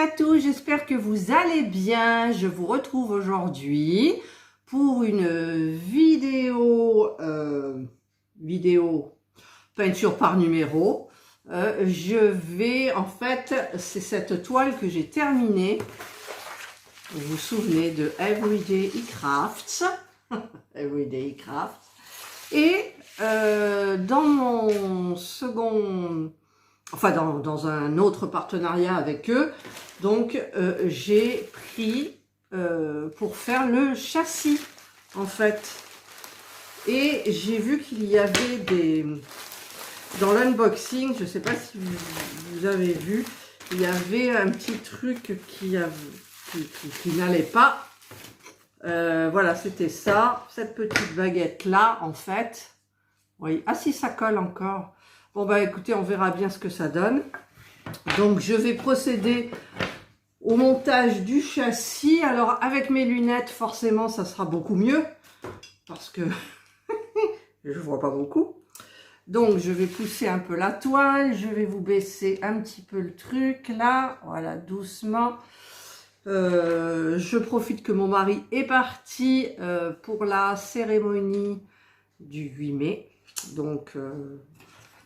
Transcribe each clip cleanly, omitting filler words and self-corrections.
à tous, j'espère que vous allez bien. Je vous retrouve aujourd'hui pour une vidéo peinture par numéro. C'est cette toile que j'ai terminée. Vous vous souvenez de Everyday Crafts. Everyday Crafts. Et dans mon second... Enfin, dans un autre partenariat avec eux, donc j'ai pris pour faire le châssis, en fait. Et j'ai vu qu'il y avait dans l'unboxing, je ne sais pas si vous avez vu, il y avait un petit truc qui n'allait pas. Voilà, c'était ça, cette petite baguette-là, en fait. Oui, ah si, ça colle encore. Bon, bah écoutez, on verra bien ce que ça donne. Donc, je vais procéder au montage du châssis. Alors, avec mes lunettes, forcément, ça sera beaucoup mieux. Parce que je ne vois pas beaucoup. Donc, je vais pousser un peu la toile. Je vais vous baisser un petit peu le truc, là. Voilà, doucement. Je profite que mon mari est parti pour la cérémonie du 8 mai. Donc...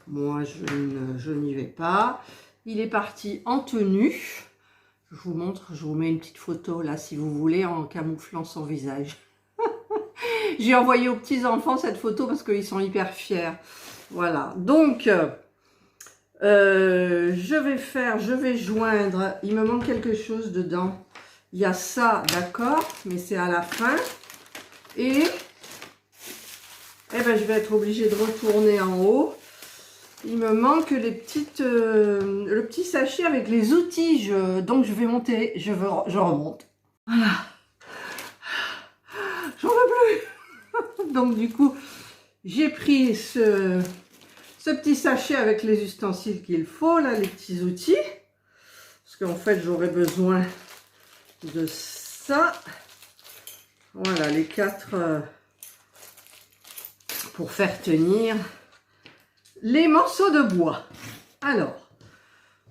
moi, je n'y vais pas. Il est parti en tenue. Je vous montre, je vous mets une petite photo là, si vous voulez, en camouflant son visage. J'ai envoyé aux petits-enfants cette photo parce qu'ils sont hyper fiers. Voilà, donc, je vais joindre, il me manque quelque chose dedans. Il y a ça, d'accord, mais c'est à la fin. Et ben, je vais être obligée de retourner en haut. Il me manque le petit sachet avec les outils. Donc je vais monter, je remonte. Voilà. J'en veux plus. Donc du coup, j'ai pris ce petit sachet avec les ustensiles qu'il faut, là, les petits outils. Parce qu'en fait, j'aurais besoin de ça. Voilà, les 4 pour faire tenir les morceaux de bois. Alors,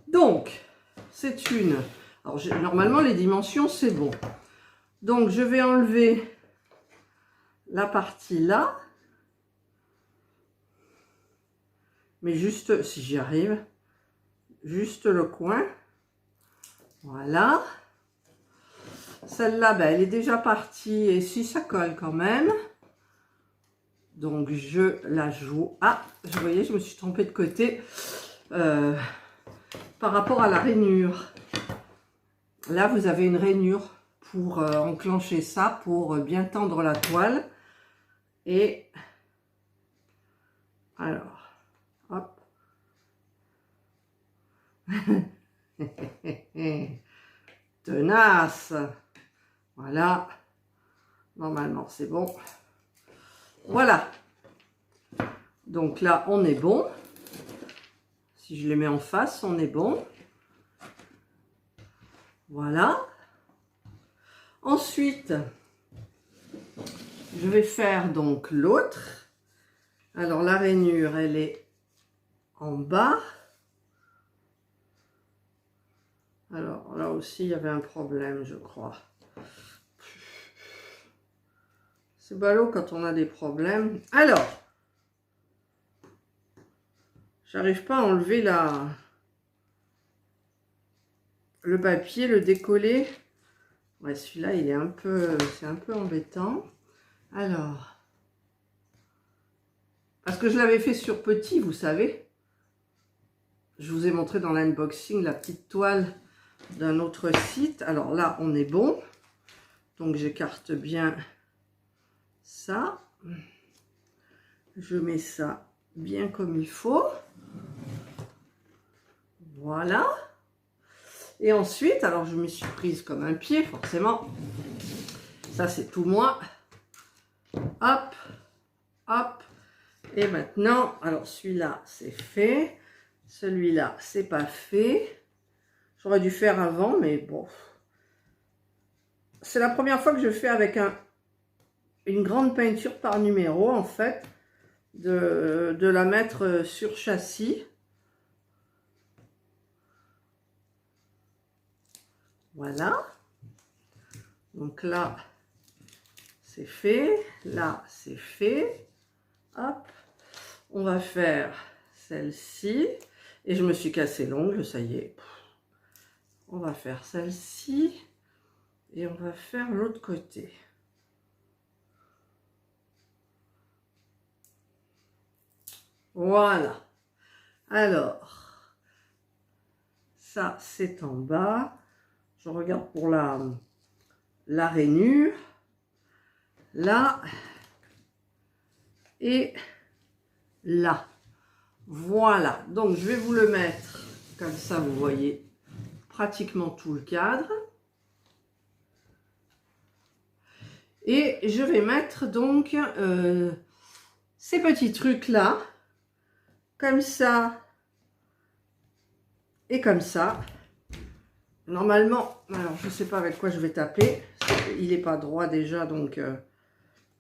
donc, c'est une... Alors, normalement, les dimensions, c'est bon. Donc, je vais enlever la partie là. Mais juste, si j'y arrive, juste le coin. Voilà. Celle-là, ben, elle est déjà partie. Et si ça colle quand même. Donc, je la joue. Ah, vous voyez, je me suis trompée de côté. Par rapport à la rainure. Là, vous avez une rainure pour enclencher ça, pour bien tendre la toile. Et alors, hop. Tenace. Voilà. Normalement, c'est bon. Voilà. Donc là, on est bon. Si je les mets en face, on est bon. Voilà. Ensuite, je vais faire donc l'autre. Alors, la rainure, elle est en bas. Alors, là aussi, il y avait un problème, je crois. C'est ballot quand on a des problèmes. Alors, j'arrive pas à enlever le papier, le décoller. Ouais, celui-là, il est c'est un peu embêtant. Alors, parce que je l'avais fait sur petit, vous savez. Je vous ai montré dans l'unboxing la petite toile d'un autre site. Alors là, on est bon. Donc, j'écarte bien ça. Je mets ça bien comme il faut. Voilà. Et ensuite, alors je me suis prise comme un pied, forcément. Ça, c'est tout moi. Hop, hop. Et maintenant, alors celui-là, c'est fait. Celui-là, c'est pas fait. J'aurais dû faire avant, mais bon. C'est la première fois que je fais avec une grande peinture par numéro, en fait. De la mettre sur châssis. Voilà. Donc là, c'est fait. Là, c'est fait. Hop. On va faire celle-ci. Et je me suis cassé l'ongle, ça y est. On va faire celle-ci. Et on va faire l'autre côté. Voilà. Alors, ça, c'est en bas. Je regarde pour la rainure. Là. Et là. Voilà. Donc, je vais vous le mettre comme ça, vous voyez pratiquement tout le cadre. Et je vais mettre donc ces petits trucs là. Comme ça et comme ça. Normalement, alors je ne sais pas avec quoi je vais taper. Il n'est pas droit déjà, donc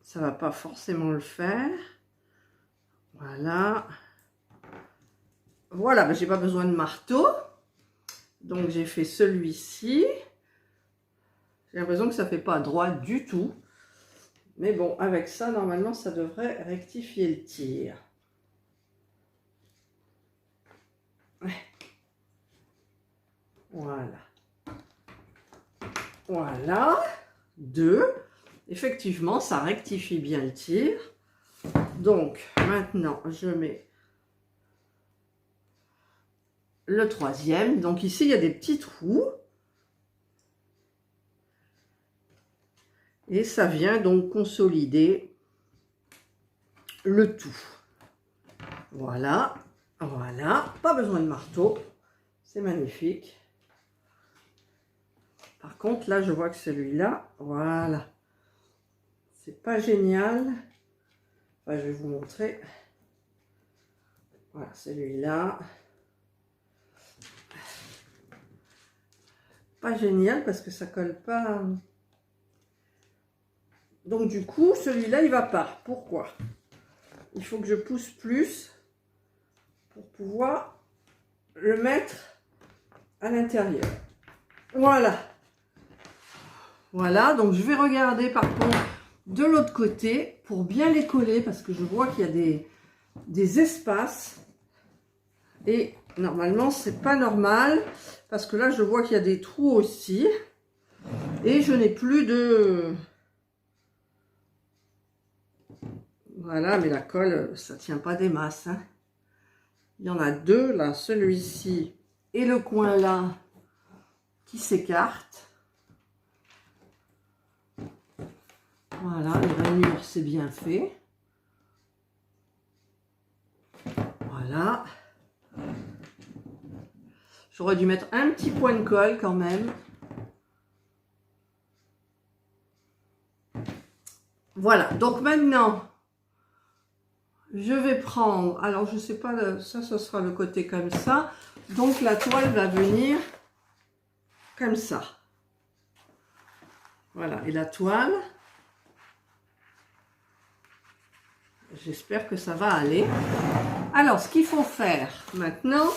ça ne va pas forcément le faire. Voilà. Voilà, ben, j'ai pas besoin de marteau. Donc j'ai fait celui-ci. J'ai l'impression que ça ne fait pas droit du tout. Mais bon, avec ça, normalement, ça devrait rectifier le tir. Voilà. Voilà. 2. Effectivement, ça rectifie bien le tir. Donc, maintenant, je mets le troisième. Donc, ici, il y a des petits trous. Et ça vient donc consolider le tout. Voilà. Voilà. Pas besoin de marteau. C'est magnifique. Par contre, là, je vois que celui-là, voilà. C'est pas génial. Enfin, je vais vous montrer. Voilà, celui-là. Pas génial parce que ça colle pas. Donc, du coup, celui-là, il va pas. Pourquoi? Il faut que je pousse plus pour pouvoir le mettre à l'intérieur. Voilà. Voilà, donc je vais regarder par contre de l'autre côté pour bien les coller parce que je vois qu'il y a des espaces et normalement c'est pas normal parce que là je vois qu'il y a des trous aussi et je n'ai plus de... Voilà, mais la colle ça tient pas des masses, hein. Il y en a deux là, celui-ci et le coin là qui s'écartent. Voilà, les rainures, c'est bien fait. Voilà. J'aurais dû mettre un petit point de colle quand même. Voilà, donc maintenant, je vais prendre, alors je sais pas, ça, ce sera le côté comme ça. Donc la toile va venir comme ça. Voilà, et la toile... J'espère que ça va aller. Alors, ce qu'il faut faire maintenant,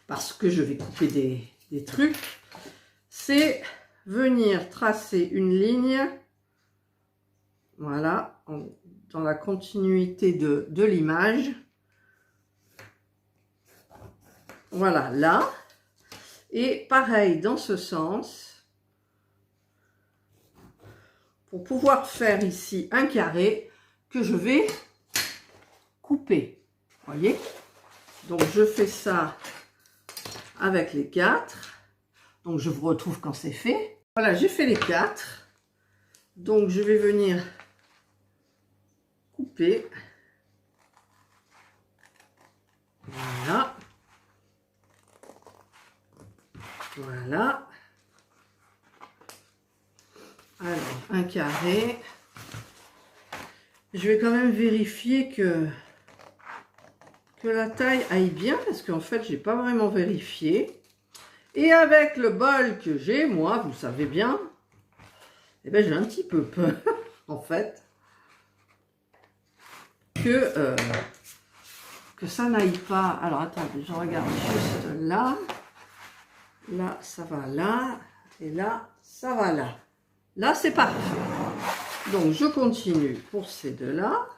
parce que je vais couper des trucs, c'est venir tracer une ligne, voilà, dans la continuité de l'image. Voilà, là. Et pareil, dans ce sens, pour pouvoir faire ici un carré, que je vais couper, voyez. Donc je fais ça avec les 4. Donc je vous retrouve quand c'est fait. Voilà, j'ai fait les 4. Donc je vais venir couper. Voilà. Voilà. Alors, un carré. Je vais quand même vérifier que la taille aille bien, parce qu'en fait, j'ai pas vraiment vérifié. Et avec le bol que j'ai, moi, vous savez bien, eh ben, j'ai un petit peu peur, en fait, que ça n'aille pas. Alors, attendez, je regarde juste là. Là, ça va là. Et là, ça va là. Là, c'est parfait. Donc, je continue pour ces deux-là.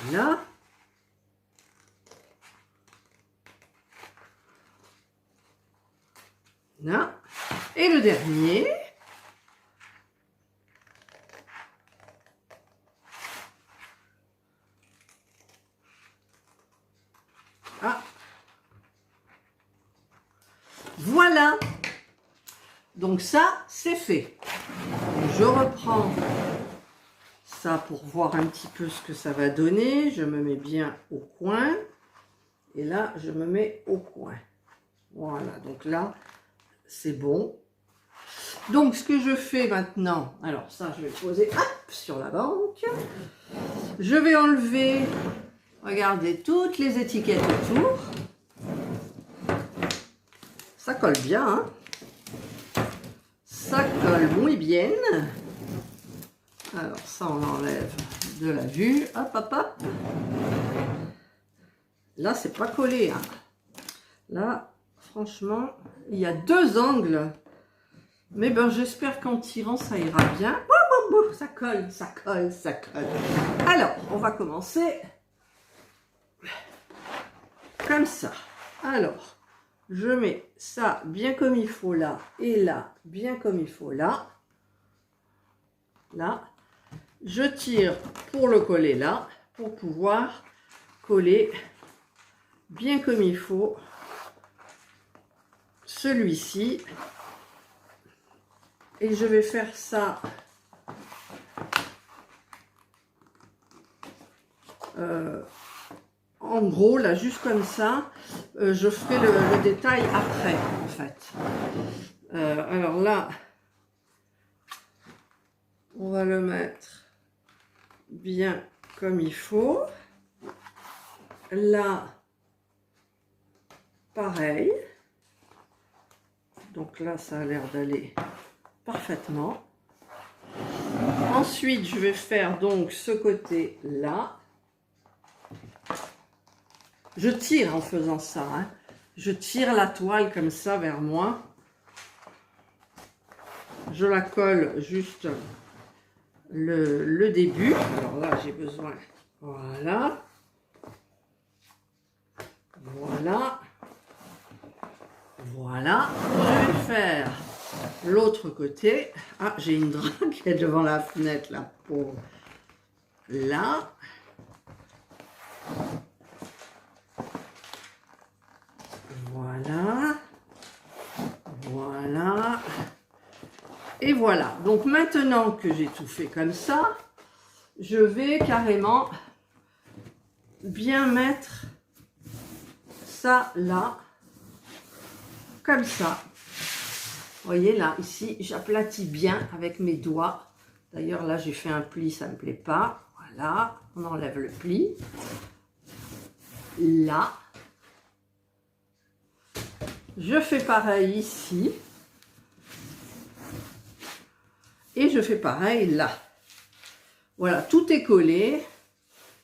Voilà. Là. Et le dernier. Ah. Voilà. Donc ça, c'est fait. Je reprends ça pour voir un petit peu ce que ça va donner. Je me mets bien au coin. Et là, je me mets au coin. Voilà, donc là, c'est bon. Donc, ce que je fais maintenant, alors ça, je vais le poser hop, sur la banque. Je vais enlever, regardez, toutes les étiquettes autour. Ça colle bien, hein. Ça colle muy bien. Alors, ça, on l'enlève de la vue. Hop, hop, hop. Là, c'est pas collé, hein. Là, franchement, il y a deux angles. Mais ben, j'espère qu'en tirant, ça ira bien. Ça colle, ça colle, ça colle. Alors, on va commencer comme ça. Alors, je mets ça bien comme il faut là. Et là, bien comme il faut là. Là. Je tire pour le coller là. Pour pouvoir coller bien comme il faut celui-ci. Et je vais faire ça en gros, là, juste comme ça. Je ferai le détail après, en fait. Alors là, on va le mettre bien comme il faut. Là, pareil. Donc là, ça a l'air d'aller parfaitement. Ensuite, je vais faire donc ce côté-là. Je tire en faisant ça, hein. Je tire la toile comme ça vers moi. Je la colle juste le début. Alors là, j'ai besoin, voilà. Voilà. Voilà. Je vais faire l'autre côté. Ah, j'ai une drague qui est devant la fenêtre, là, pour là. Voilà. Voilà. Et voilà. Donc maintenant que j'ai tout fait comme ça, je vais carrément bien mettre ça là, comme ça. Vous voyez là, ici, j'aplatis bien avec mes doigts. D'ailleurs, là, j'ai fait un pli, ça ne me plaît pas. Voilà, on enlève le pli. Là. Je fais pareil ici. Et je fais pareil là. Voilà, tout est collé.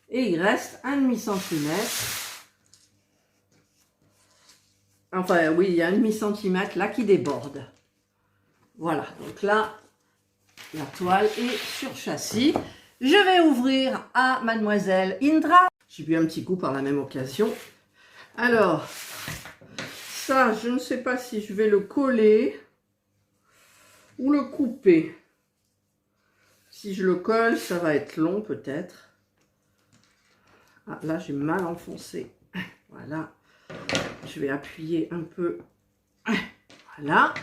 Et il reste un demi-centimètre. Enfin, oui, il y a un demi-centimètre là qui déborde. Voilà, donc là, la toile est sur châssis. Je vais ouvrir à Mademoiselle Indra. J'ai bu un petit coup par la même occasion. Alors, ça, je ne sais pas si je vais le coller ou le couper. Si je le colle, ça va être long peut-être. Ah, là, j'ai mal enfoncé. Voilà. Je vais appuyer un peu. Voilà.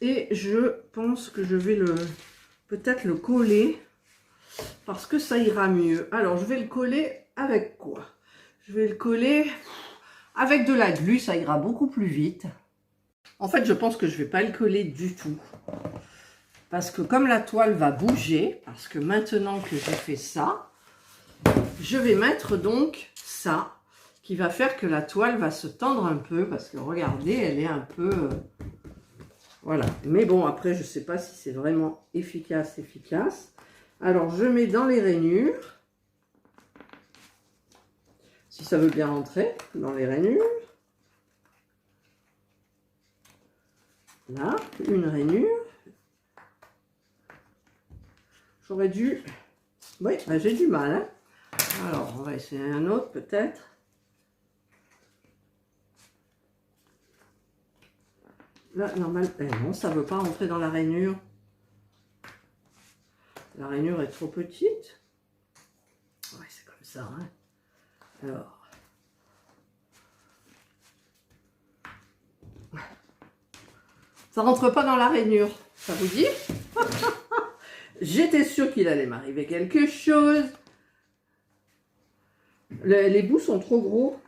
Et je pense que je vais peut-être le coller parce que ça ira mieux. Alors, je vais le coller avec quoi? Je vais le coller avec de la glu, ça ira beaucoup plus vite. En fait, je pense que je ne vais pas le coller du tout. Parce que comme la toile va bouger, parce que maintenant que j'ai fait ça, je vais mettre donc ça, qui va faire que la toile va se tendre un peu, parce que regardez, elle est un peu... voilà. Mais bon, après, je ne sais pas si c'est vraiment efficace. Alors, je mets dans les rainures, si ça veut bien rentrer dans les rainures. Là, une rainure. J'aurais dû... Oui, ben j'ai du mal. Hein. Alors, on va essayer un autre peut-être. Là, normal... non, ça ne veut pas rentrer dans la rainure. La rainure est trop petite. Ouais, c'est comme ça. Hein. Alors... Ça rentre pas dans la rainure, ça vous dit? J'étais sûre qu'il allait m'arriver quelque chose. Les bouts sont trop gros.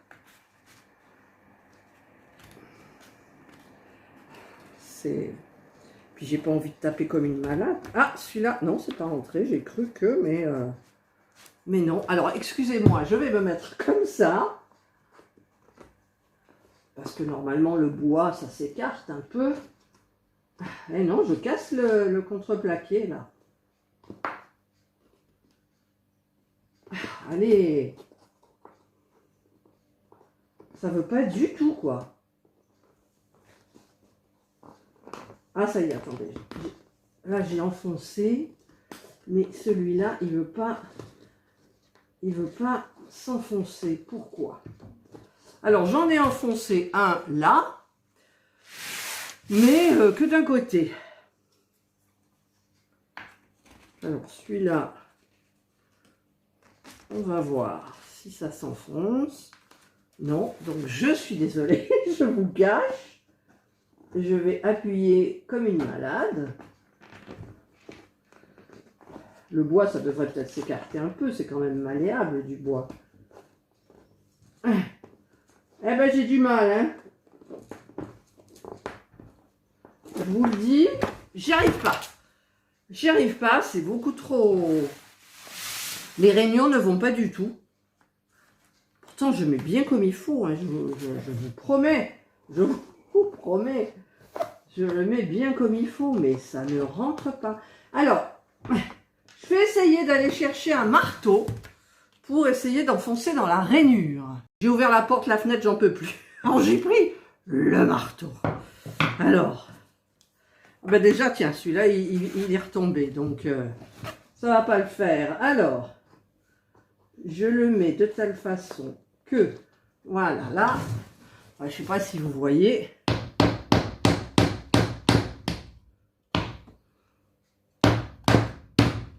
C'est... Puis j'ai pas envie de taper comme une malade. Ah, celui-là, non, c'est pas rentré. J'ai cru que, mais non. Alors, excusez-moi, je vais me mettre comme ça. Parce que normalement, le bois, ça s'écarte un peu. Eh non, je casse le contreplaqué, là. Allez. Ça veut pas du tout, quoi. Ah, ça y est, attendez. Là, j'ai enfoncé. Mais celui-là, il veut pas s'enfoncer. Pourquoi? Alors, j'en ai enfoncé un là. Mais que d'un côté. Alors, celui-là, on va voir si ça s'enfonce. Non, donc je suis désolée, je vous cache. Je vais appuyer comme une malade. Le bois, ça devrait peut-être s'écarter un peu, c'est quand même malléable du bois. Eh ben, j'ai du mal, hein. Je vous le dis, j'y arrive pas. J'y arrive pas, c'est beaucoup trop... Les réunions ne vont pas du tout. Pourtant, je mets bien comme il faut, hein, je vous promets. Je vous promets. Je le mets bien comme il faut, mais ça ne rentre pas. Alors, je vais essayer d'aller chercher un marteau pour essayer d'enfoncer dans la rainure. J'ai ouvert la porte, la fenêtre, j'en peux plus. Alors, j'ai pris le marteau. Alors... Ben déjà, tiens, celui-là, il est retombé, donc ça va pas le faire. Alors, je le mets de telle façon que, voilà, là, je sais pas si vous voyez.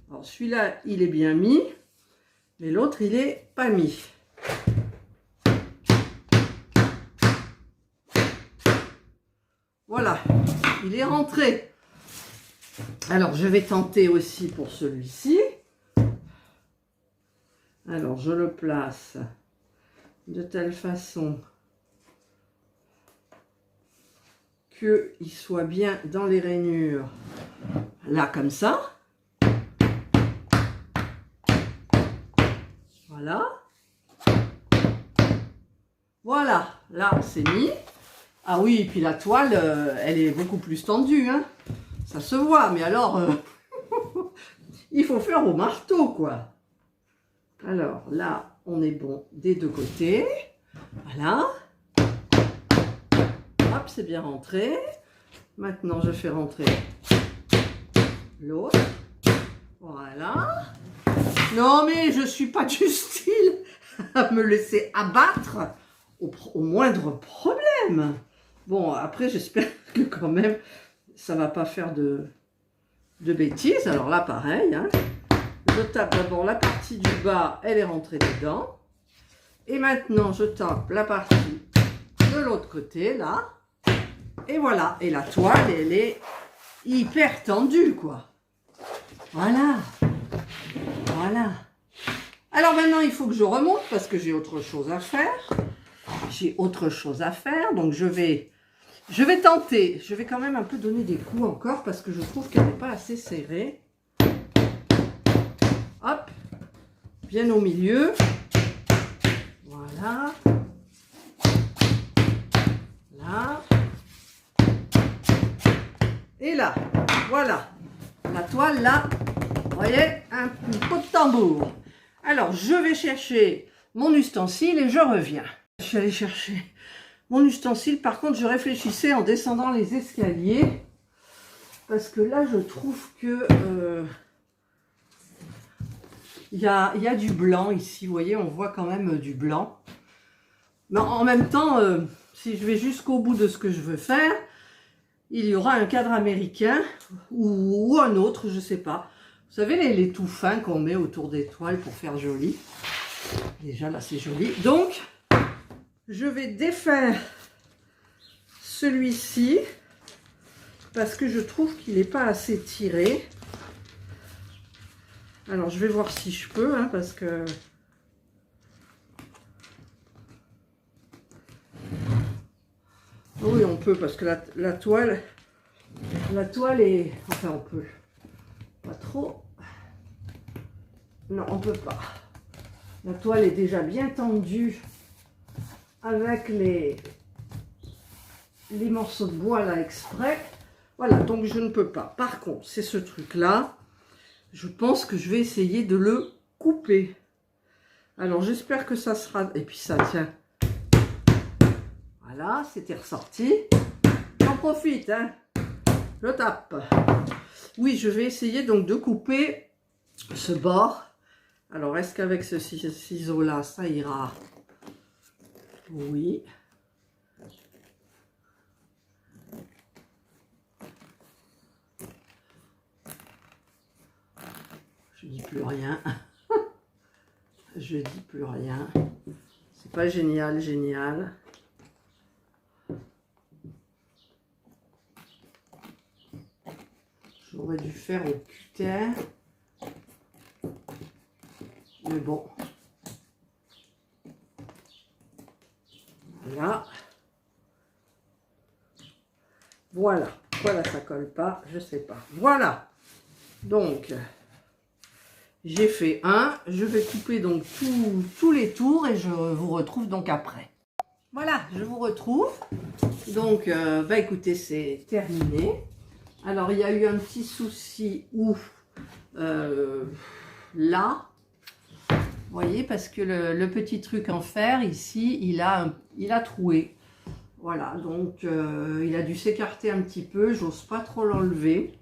Alors, celui-là, il est bien mis, mais l'autre, il est pas mis. Voilà, il est rentré. Alors, je vais tenter aussi pour celui-ci. Alors, je le place de telle façon qu'il soit bien dans les rainures. Là, comme ça. Voilà. Voilà, là, c'est mis. Ah oui, et puis la toile, elle est beaucoup plus tendue, hein. Ça se voit, mais alors, il faut faire au marteau, quoi. Alors, là, on est bon des deux côtés. Voilà. Hop, c'est bien rentré. Maintenant, je fais rentrer l'autre. Voilà. Non, mais je suis pas du style à me laisser abattre au moindre problème. Bon, après, j'espère que quand même, ça va pas faire de bêtises. Alors là, pareil, hein. Je tape d'abord la partie du bas, elle est rentrée dedans. Et maintenant, je tape la partie de l'autre côté, là. Et voilà. Et la toile, elle est hyper tendue, quoi. Voilà. Voilà. Alors maintenant, il faut que je remonte parce que j'ai autre chose à faire. J'ai autre chose à faire, donc je vais tenter. Je vais quand même un peu donner des coups encore parce que je trouve qu'elle n'est pas assez serrée. Hop, bien au milieu. Voilà. Là. Et là, voilà. La toile, là, vous voyez, un pot de tambour. Alors, je vais chercher mon ustensile et je reviens. Je suis allée chercher mon ustensile. Par contre, je réfléchissais en descendant les escaliers. Parce que là, je trouve que il y a du blanc ici. Vous voyez, on voit quand même du blanc. Mais en même temps, si je vais jusqu'au bout de ce que je veux faire, il y aura un cadre américain ou un autre, je ne sais pas. Vous savez, les tout fins qu'on met autour des toiles pour faire joli. Déjà, là, c'est joli. Donc, je vais défaire celui-ci parce que je trouve qu'il n'est pas assez tiré. Alors, je vais voir si je peux, hein, parce que... Oui, on peut, parce que la toile est... Enfin, on peut. Pas trop. Non, on peut pas. La toile est déjà bien tendue avec les morceaux de bois là exprès. Voilà, donc je ne peux pas. Par contre, c'est ce truc-là. Je pense que je vais essayer de le couper. Alors, j'espère que ça sera... Et puis ça, tiens. Voilà, c'était ressorti. J'en profite, hein. Je tape. Oui, je vais essayer donc de couper ce bord. Alors, est-ce qu'avec ce ciseau-là, ça ira? Oui. Je dis plus rien. Je dis plus rien. C'est pas génial, génial. J'aurais dû faire au cutter. Mais bon. Voilà. Voilà. Voilà, ça colle pas. Je sais pas. Voilà. Donc, j'ai fait un. Je vais couper donc tous les tours et je vous retrouve donc après. Voilà, je vous retrouve. Donc, bah écoutez, c'est terminé. Alors, il y a eu un petit souci où, là, vous voyez, parce que le petit truc en fer, ici, il a troué. Voilà, donc, il a dû s'écarter un petit peu. J'ose pas trop l'enlever.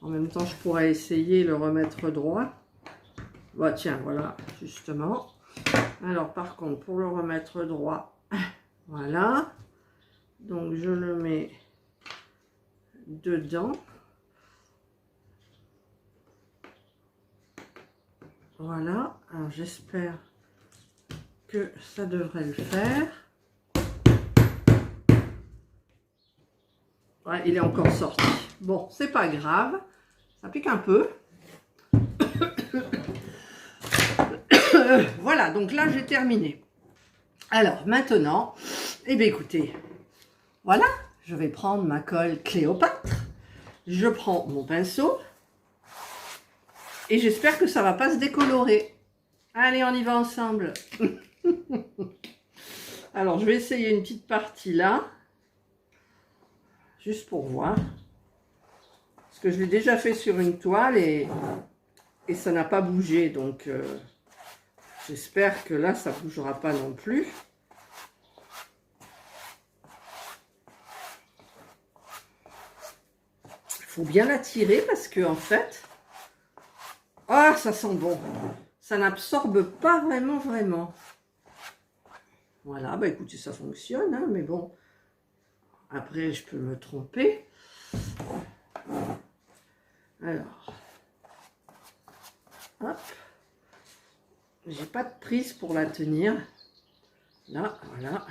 En même temps, je pourrais essayer de le remettre droit. Bah, tiens, voilà, justement. Alors, par contre, pour le remettre droit, voilà. Donc, je le mets dedans. Voilà, alors j'espère que ça devrait le faire. Ouais, il est encore sorti. Bon, c'est pas grave, ça pique un peu. Voilà, donc là j'ai terminé. Alors maintenant, eh bien écoutez, voilà, je vais prendre ma colle Cléopâtre. Je prends mon pinceau. Et j'espère que ça ne va pas se décolorer. Allez, on y va ensemble. Alors, je vais essayer une petite partie là. Juste pour voir. Parce que je l'ai déjà fait sur une toile et ça n'a pas bougé. Donc, j'espère que là, ça ne bougera pas non plus. Il faut bien la tirer parce que, en fait... Ah, ça sent bon. Ça n'absorbe pas vraiment. Voilà, bah écoutez, ça fonctionne, hein, mais bon. Après, je peux me tromper. Alors. Hop. J'ai pas de prise pour la tenir. Là, voilà.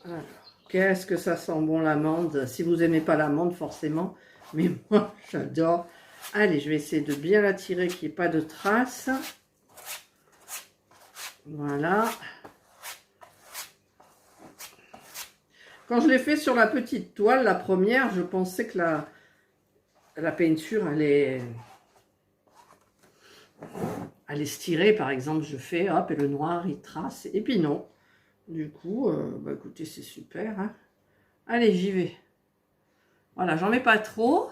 Alors. Qu'est-ce que ça sent bon l'amande. Si vous n'aimez pas l'amande, forcément. Mais moi, j'adore. Allez, je vais essayer de bien la tirer, qu'il n'y ait pas de traces. Voilà. Quand je l'ai fait sur la petite toile, la première, je pensais que la peinture allait se tirer. Par exemple, je fais, hop, et le noir, il trace. Et puis non. Du coup, bah écoutez, c'est super. Hein. Allez, j'y vais. Voilà, j'en mets pas trop.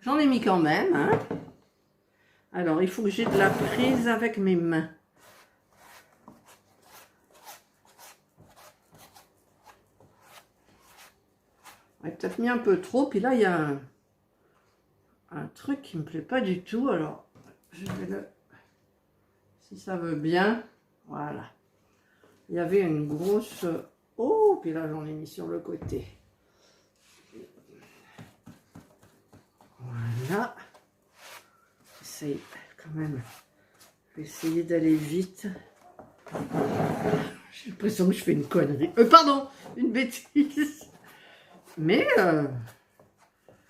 J'en ai mis quand même. Hein. Alors, il faut que j'ai de la prise avec mes mains. J'ai peut-être mis un peu trop. Puis là, il y a un truc qui me plaît pas du tout. Alors, je vais le... Si ça veut bien. Voilà. Il y avait une grosse... Oh, puis là, j'en ai mis sur le côté. Voilà. J'essaye quand même. Je vais essayer d'aller vite. J'ai l'impression que je fais une connerie. Pardon, une bêtise. Mais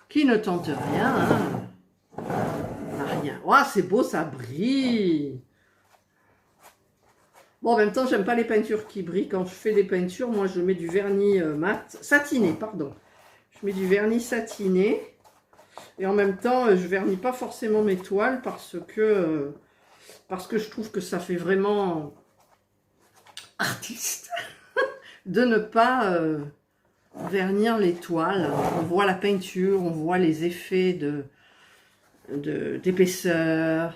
qui ne tente rien, hein, n'a rien. Oh, c'est beau, ça brille. Bon, en même temps, j'aime pas les peintures qui brillent. Quand je fais des peintures, moi, je mets du vernis mat, satiné, pardon. Je mets du vernis satiné. Et en même temps, je vernis pas forcément mes toiles parce que je trouve que ça fait vraiment artiste de ne pas vernir les toiles. On voit la peinture, on voit les effets d'épaisseur.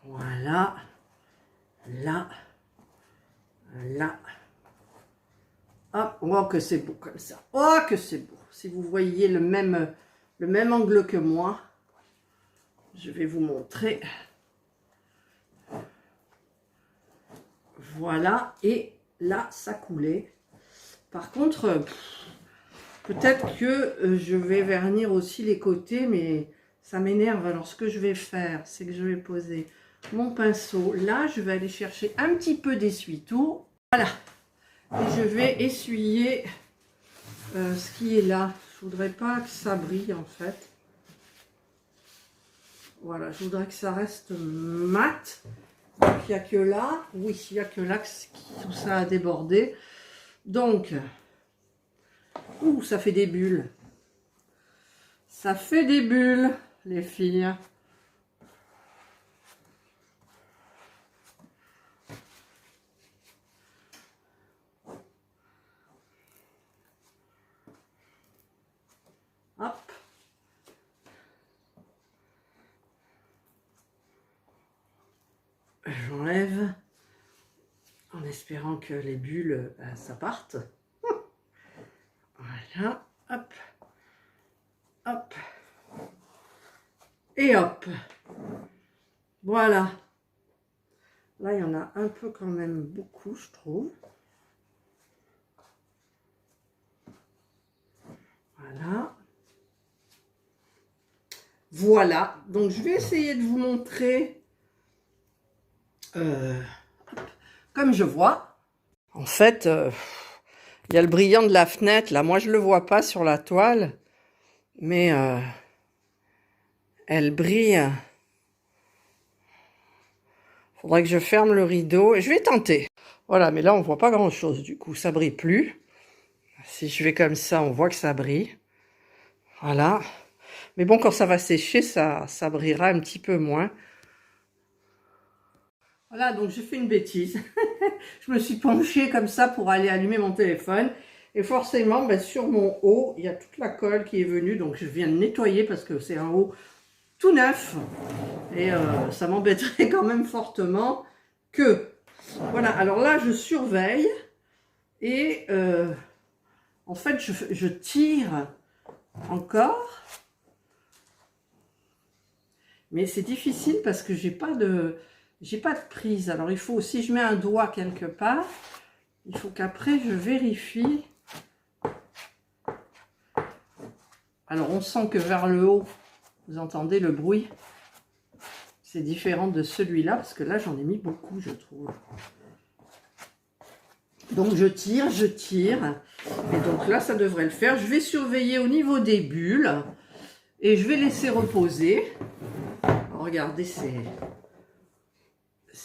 Voilà. Là. Là. Hop, oh que c'est beau comme ça. Oh que c'est beau. Si vous voyez le même angle que moi, je vais vous montrer. Voilà, et là, ça coulait. Par contre, peut-être que je vais vernir aussi les côtés, mais ça m'énerve. Alors, ce que je vais faire, c'est que je vais poser mon pinceau. Là, je vais aller chercher un petit peu d'essuie-tout. Voilà. Et je vais essuyer ce qui est là. Je voudrais pas que ça brille, en fait. Voilà, je voudrais que ça reste mat. Donc, il n'y a que là. Oui, il n'y a que là que tout ça a débordé. Donc, ouh, ça fait des bulles. Ça fait des bulles, les filles. Hop. J'enlève en espérant que les bulles, ça parte. Voilà, hop, hop, et hop. Voilà. Là, il y en a un peu quand même beaucoup, je trouve. Voilà. Voilà. Donc, je vais essayer de vous montrer comme je vois. En fait, il y a le brillant de la fenêtre. Là, moi, je ne le vois pas sur la toile. Mais elle brille. Faudrait que je ferme le rideau. Je vais tenter. Voilà, mais là, on voit pas grand-chose. Du coup, ça brille plus. Si je vais comme ça, on voit que ça brille. Voilà. Mais bon, quand ça va sécher, ça brillera un petit peu moins. Voilà, donc j'ai fait une bêtise. Je me suis penchée comme ça pour aller allumer mon téléphone. Et forcément, ben, sur mon haut, il y a toute la colle qui est venue. Donc je viens de nettoyer parce que c'est un haut tout neuf. Et ça m'embêterait quand même fortement que... Voilà, alors là, je surveille. Et en fait, je tire encore. Mais c'est difficile parce que j'ai pas de prise. Alors il faut, si je mets un doigt quelque part, il faut qu'après je vérifie. Alors on sent que vers le haut, vous entendez le bruit. C'est différent de celui-là parce que là j'en ai mis beaucoup, je trouve. Donc je tire. Et donc là ça devrait le faire. Je vais surveiller au niveau des bulles. Et je vais laisser reposer. Alors, regardez, c'est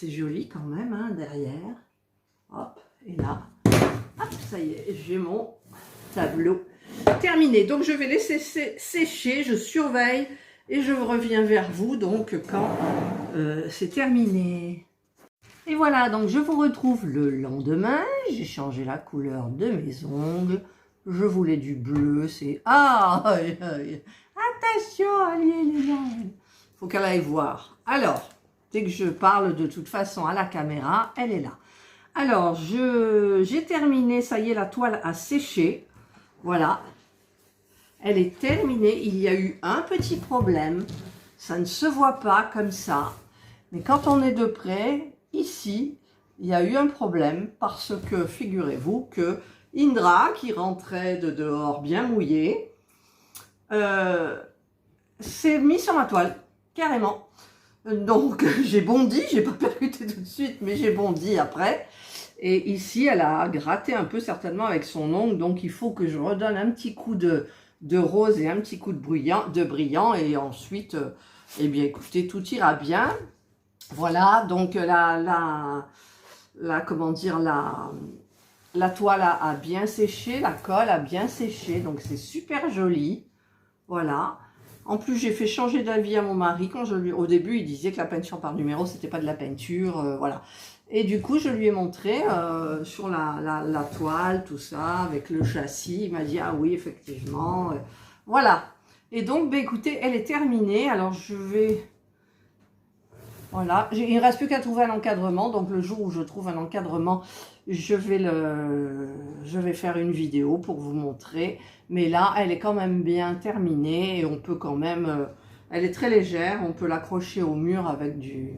joli quand même, hein, derrière. Hop, et là, hop, ça y est, j'ai mon tableau terminé. Donc, je vais laisser sécher, je surveille et je reviens vers vous donc quand c'est terminé. Et voilà, donc je vous retrouve le lendemain. J'ai changé la couleur de mes ongles. Je voulais du bleu, c'est... Ah, attention, allez les ongles. faut qu'elle aille voir. Alors, dès que je parle de toute façon à la caméra, elle est là. Alors, j'ai terminé, ça y est, la toile a séché. Voilà. Elle est terminée. Il y a eu un petit problème. Ça ne se voit pas comme ça. Mais quand on est de près, ici, il y a eu un problème parce que, figurez-vous que Indra, qui rentrait de dehors bien mouillée, s'est mis sur ma toile, carrément. Donc, j'ai bondi, j'ai pas percuté tout de suite, mais j'ai bondi après. Et ici, elle a gratté un peu certainement avec son ongle, donc il faut que je redonne un petit coup de rose et un petit coup de brillant, et ensuite, eh bien, écoutez, tout ira bien. Voilà, donc comment dire, la toile a bien séché, la colle a bien séché, donc c'est super joli. Voilà. En plus, j'ai fait changer d'avis à mon mari quand au début, il disait que la peinture par numéro, c'était pas de la peinture, voilà. Et du coup, je lui ai montré sur la toile, tout ça, avec le châssis. Il m'a dit, ah oui, effectivement. Voilà. Et donc, bah, écoutez, elle est terminée. Alors, je vais... Voilà. Il ne reste plus qu'à trouver un encadrement. Donc, le jour où je trouve un encadrement, je vais faire une vidéo pour vous montrer. Mais là, elle est quand même bien terminée. Et on peut quand même... elle est très légère. On peut l'accrocher au mur avec du...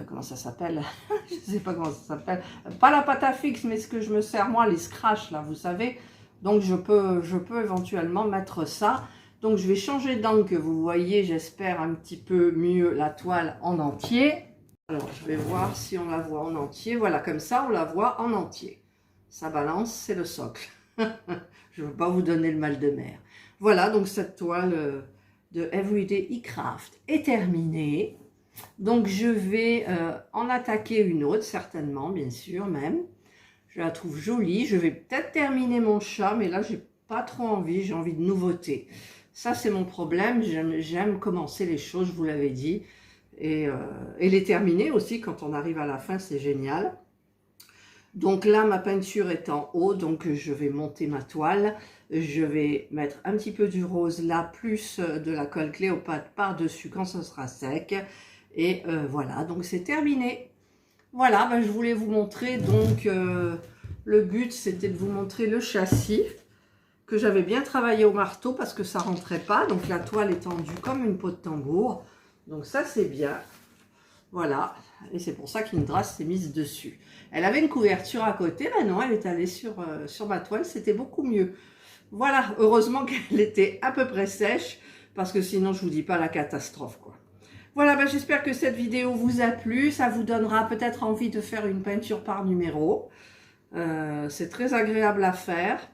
comment ça s'appelle? Je ne sais pas comment ça s'appelle. Pas la pâte à fixe, mais ce que je me sers moi, les scratchs là, vous savez. Donc je peux éventuellement mettre ça. Donc je vais changer d'angle, que vous voyez, j'espère un petit peu mieux la toile en entier. Alors je vais voir si on la voit en entier. Voilà, comme ça on la voit en entier. Ça balance, c'est le socle. Je ne veux pas vous donner le mal de mer. Voilà, donc cette toile de Everyday eCraft est terminée. Donc, je vais en attaquer une autre, certainement, bien sûr, même. Je la trouve jolie. Je vais peut-être terminer mon chat, mais là, j'ai pas trop envie. J'ai envie de nouveautés. Ça, c'est mon problème. J'aime commencer les choses, je vous l'avais dit. Et les terminer aussi, quand on arrive à la fin, c'est génial. Donc là, ma peinture est en haut, donc je vais monter ma toile. Je vais mettre un petit peu du rose là, plus de la colle Cléopâtre par-dessus quand ce sera sec. Et voilà, donc c'est terminé. Voilà, ben, je voulais vous montrer, donc le but c'était de vous montrer le châssis que j'avais bien travaillé au marteau parce que ça rentrait pas. Donc la toile est tendue comme une peau de tambour. Donc ça c'est bien. Voilà, et c'est pour ça qu'Indra s'est mise dessus. Elle avait une couverture à côté, ben non, elle est allée sur ma toile, c'était beaucoup mieux. Voilà, heureusement qu'elle était à peu près sèche parce que sinon je vous dis pas la catastrophe quoi. Voilà, ben j'espère que cette vidéo vous a plu. Ça vous donnera peut-être envie de faire une peinture par numéro. C'est très agréable à faire.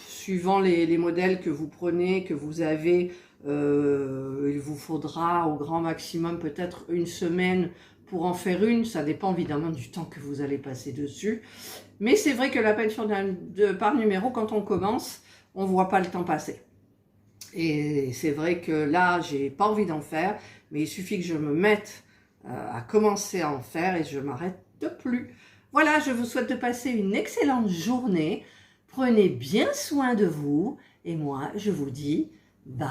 Suivant les modèles que vous prenez, que vous avez, il vous faudra au grand maximum peut-être une semaine pour en faire une. Ça dépend évidemment du temps que vous allez passer dessus. Mais c'est vrai que la peinture par numéro, quand on commence, on ne voit pas le temps passer. Et c'est vrai que là, j'ai pas envie d'en faire, mais il suffit que je me mette à commencer à en faire et je m'arrête plus. Voilà, je vous souhaite de passer une excellente journée. Prenez bien soin de vous et moi, je vous dis bye.